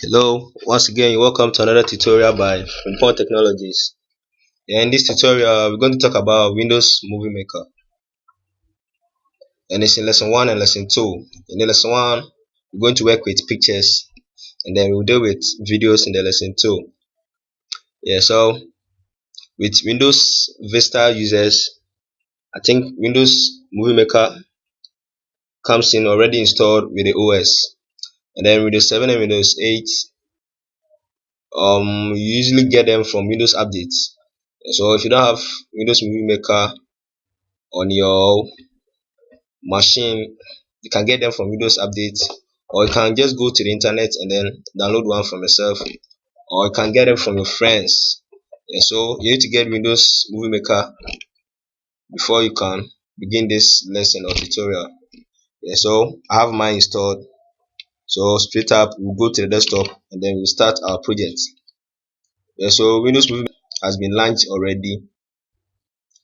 Hello, once again, you're welcome to another tutorial by Inform Technologies. In this tutorial, we're going to talk about Windows Movie Maker, and it's in lesson 1 and lesson 2. In the lesson 1, we're going to work with pictures, and then we'll deal with videos in the lesson 2. So with Windows Vista users, I think Windows Movie Maker comes in already installed with the OS, and then Windows 7 and Windows 8, you usually get them from Windows updates. So if you don't have Windows Movie Maker on your machine, you can get them from Windows updates, or you can just go to the internet and then download one from yourself, or you can get them from your friends. So you need to get Windows Movie Maker before you can begin this lesson or tutorial. So I have mine installed. So straight up we'll go to the desktop and then we'll start our project. So Windows Movie Maker has been launched already.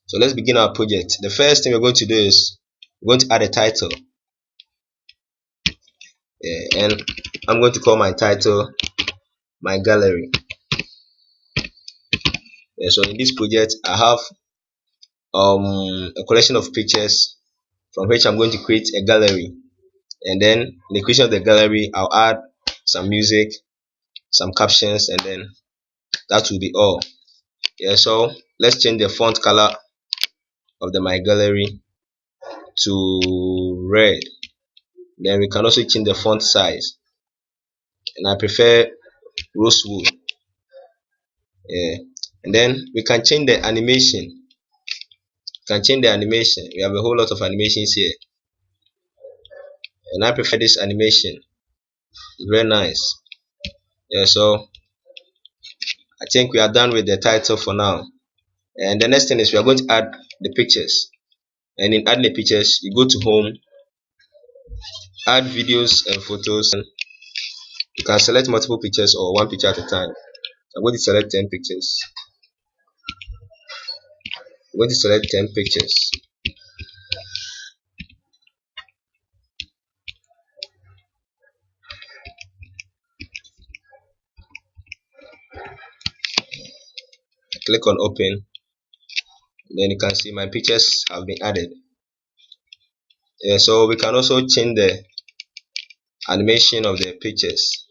So let's begin our project. The first thing we're going to do is we're going to add a title. And I'm going to call my title my gallery. So in this project I have a collection of pictures from which I'm going to create a gallery, and then in the creation of the gallery I'll add some music, some captions, and then that will be all. So let's change the font color of the my gallery to red. Then we can also change the font size, and I prefer rosewood. And then we can change the animation. We have a whole lot of animations here, and I prefer this animation. It's very nice. So I think we are done with the title for now, and the next thing is we are going to add the pictures. And in adding the pictures, you go to home, add videos and photos, and you can select multiple pictures or one picture at a time. I'm going to select 10 pictures. I'm going to select 10 pictures. Click on open. Then you can see my pictures have been added. So we can also change the animation of the pictures.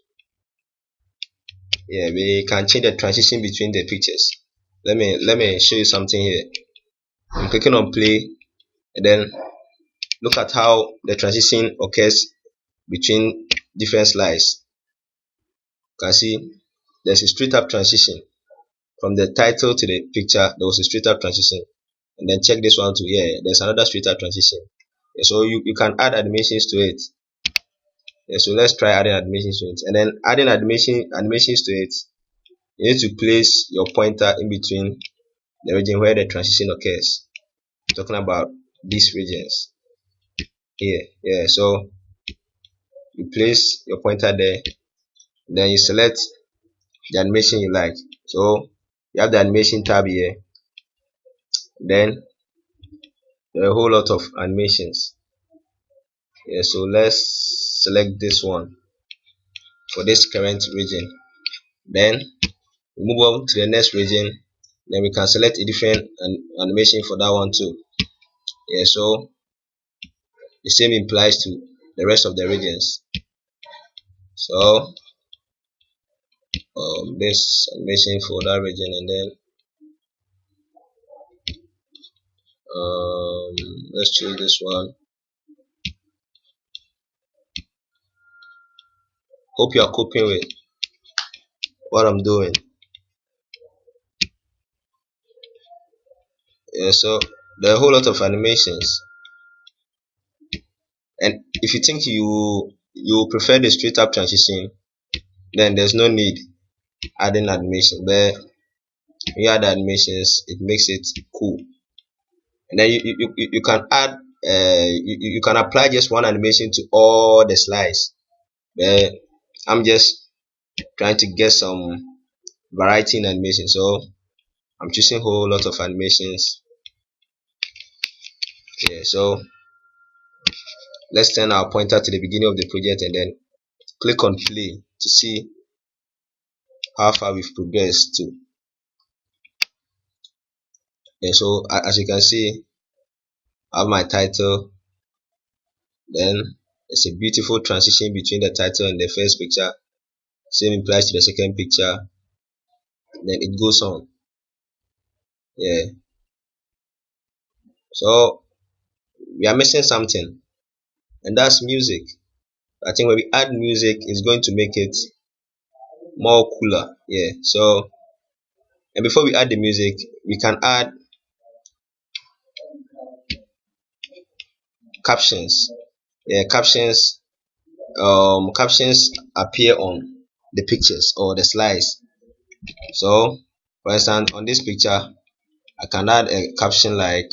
We can change the transition between the pictures. Let me show you something here. I'm clicking on play, and then look at how the transition occurs between different slides. You can see there's a straight up transition from the title to the picture. There was a straight up transition, and then check this one too. There's another straight up transition. So you can add animations to it. So let's try adding animations to it, and then adding animations to it, you need to place your pointer in between the region where the transition occurs. I'm talking about these regions here. So you place your pointer there, then you select the animation you like. So you have the animation tab here, then there are a whole lot of animations. So let's select this one for this current region. Then we move on to the next region. Then we can select a different animation for that one too. So the same applies to the rest of the regions. So this animation for that region, and then let's choose this one. Hope you are coping with what I'm doing. So there are a whole lot of animations, and if you think you prefer the straight up transition, then there's no need adding animation. But when you add animations, it makes it cool. And then you can add you can apply just one animation to all the slides. But I'm just trying to get some variety in animation, so I'm choosing a whole lot of animations. So let's turn our pointer to the beginning of the project and then click on play to see how far we've progressed to. Yeah, so as you can see, I have my title. Then it's a beautiful transition between the title and the first picture. Same applies to the second picture. Then it goes on. Yeah. So we are missing something, and that's music. I think when we add music, it's going to make it more cooler. Yeah. So, and before we add the music, we can add captions. Yeah, captions. Captions appear on the pictures or the slides. So, for instance, on this picture, I can add a caption like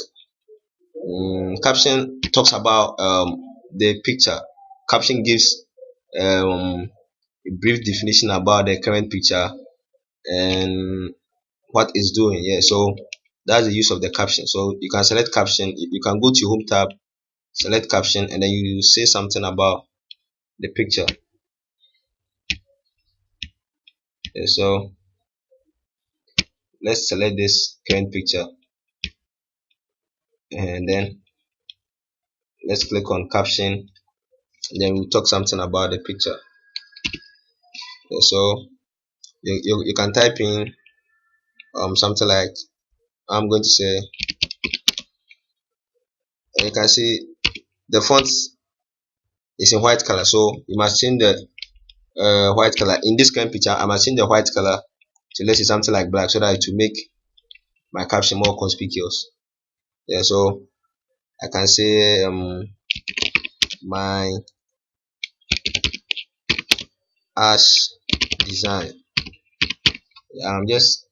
caption talks about the picture. Caption gives a brief definition about the current picture and what it's doing. Yeah, so that's the use of the caption. So you can select caption. You can go to your home tab, select caption, and then you say something about the picture. Yeah, so let's select this current picture, and then let's click on caption, and then we'll talk something about the picture. Yeah, so you can type in something like, I'm going to say, and you can see the font is in white color, so you must change the white color. In this current picture, I must change the white color to, let's say, something like black, so that it will make my caption more conspicuous. Yeah, so I can say my ash design. I'm just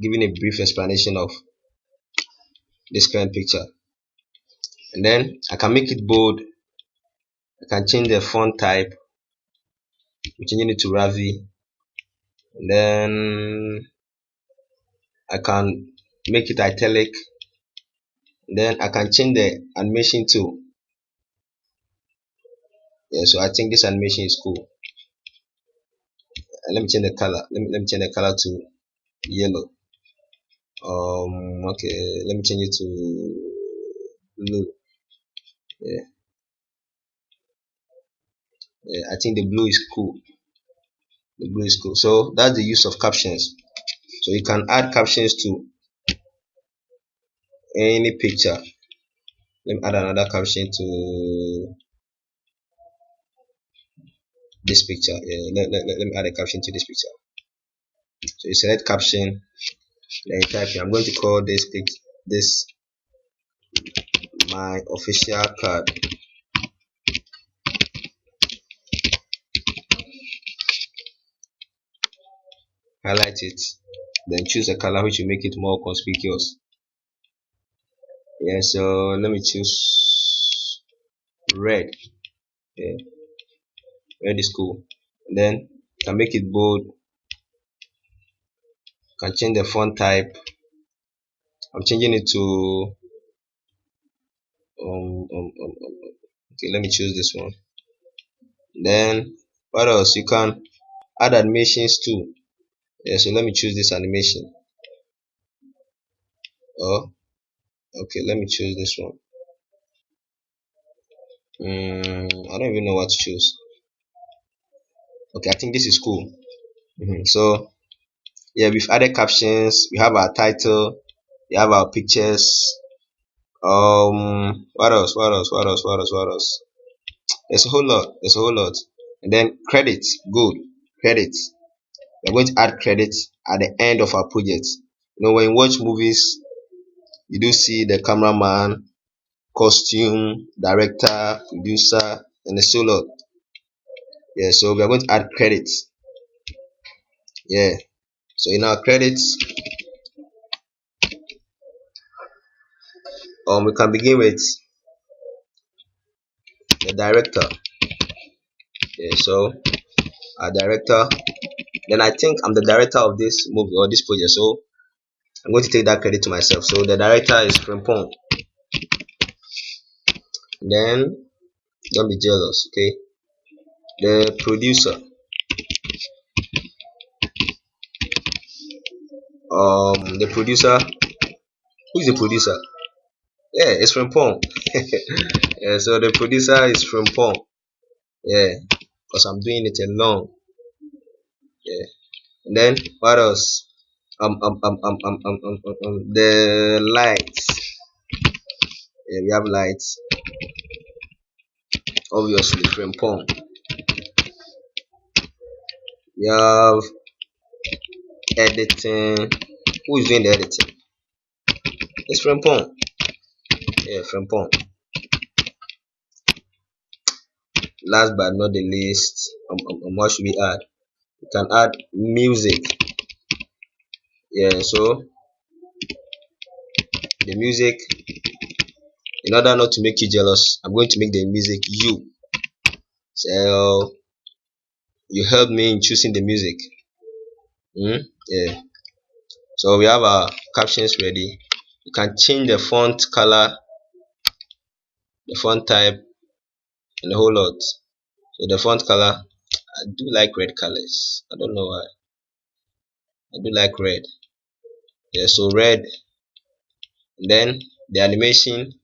giving a brief explanation of this current picture, and then I can make it bold. I can change the font type. I'm changing it to Ravi, and then I can make it italic. Then I can change the animation too. Yeah, so I think this animation is cool. Let me change the color. Let me change the color to yellow. Okay, let me change it to blue. Yeah, yeah, I think the blue is cool. The blue is cool. So that's the use of captions. So you can add captions to any picture. Let me add another caption to this picture. Yeah, let me add a caption to this picture. So you select caption, then you type in, I'm going to call this my official card. Highlight it, then choose a color which will make it more conspicuous. Yeah, so let me choose red. Yeah, red is cool. And then can make it bold, can change the font type. I'm changing it to okay, let me choose this one. Then what else? You can add animations too. Yeah, so let me choose this animation. Oh, okay, let me choose this one. I don't even know what to choose. Okay, I think this is cool. So yeah, we've added captions, we have our title, we have our pictures. What else? What else? What else? What else? What else? There's a whole lot. There's a whole lot. And then credits. Good. Credits. We're going to add credits at the end of our project. You know, when you watch movies, you do see the cameraman, costume, director, producer, and a so lot. Yeah, so we are going to add credits. Yeah. So in our credits, we can begin with the director. Yeah, so our director. Then I think I'm the director of this movie or this project, so I'm going to take that credit to myself. So the director is Frimpong. Then don't be jealous, okay? The producer. The producer. Who is the producer? Yeah, it's from Pong. Yeah, so the producer is from Pong. Yeah, because I'm doing it alone. Yeah, and then what else? The lights. Yeah, we have lights. Obviously, from Pong. We have editing. Who is doing the editing? It's from Pong. Yeah, from Pong. Last but not the least, what should we add? We can add music. Yeah, so the music, in order not to make you jealous, I'm going to make the music you. So you help me in choosing the music. Yeah. So we have our captions ready. You can change the font color, the font type, and a whole lot. So the font color, I do like red colors. I don't know why. I do like red. Yeah, so red. And then the animation,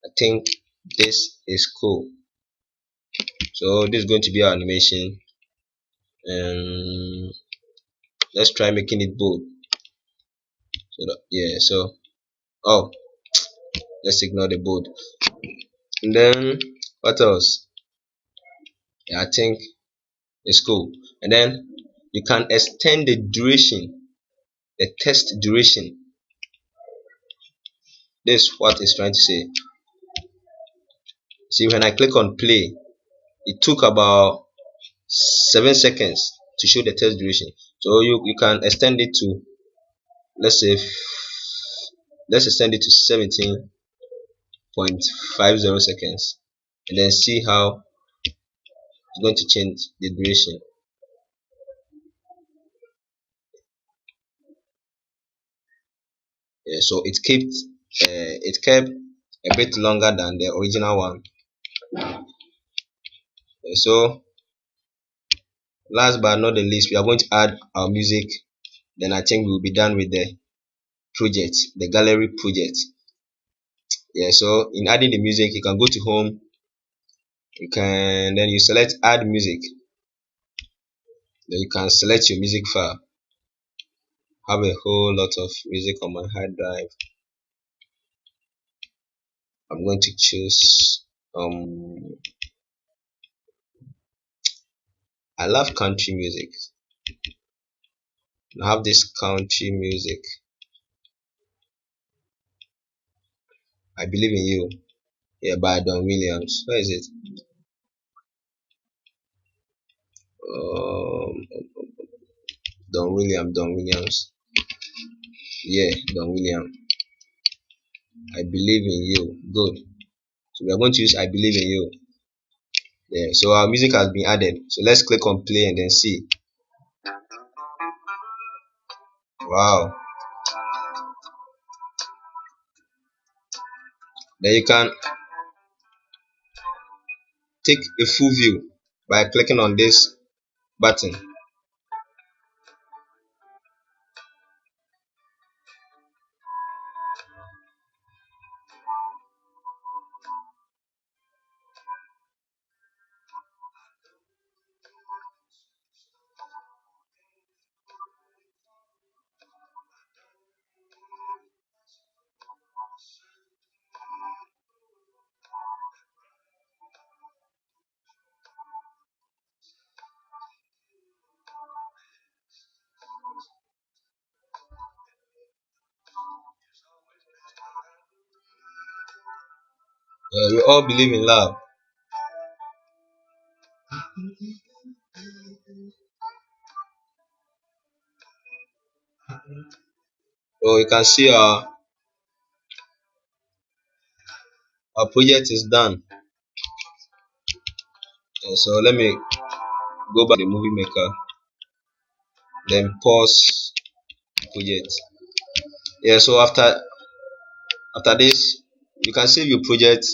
I think this is cool. So this is going to be our animation. And let's try making it bold. So that, yeah, so oh, let's ignore the bold. And then what else? Yeah, I think it's cool. And then you can extend the duration, the text duration. This is what it's trying to say. See, when I click on play, it took about 7 seconds to show the text duration. So you can extend it to, let's say, let's extend it to 17.50 seconds, and then see how it's going to change the duration. Yeah, so it kept a bit longer than the original one. Yeah, so last but not the least, we are going to add our music. Then I think we'll be done with the project, the gallery project. Yeah, so in adding the music, you can go to home. You can then you select add music. Then you can select your music file. I have a whole lot of music on my hard drive. I'm going to choose I love country music. I have this country music. I Believe in You. Yeah, by Don Williams. Where is it? Um, Don Williams. Yeah, Don Williams. I Believe in You. Good. So we are going to use I Believe in You. Yeah, so our music has been added. So let's click on play and then see. Wow. Then you can take a full view by clicking on this button. We all believe in love. So you can see our project is done. So let me go back to the movie maker, then pause project. Yeah, so after this, you can save your project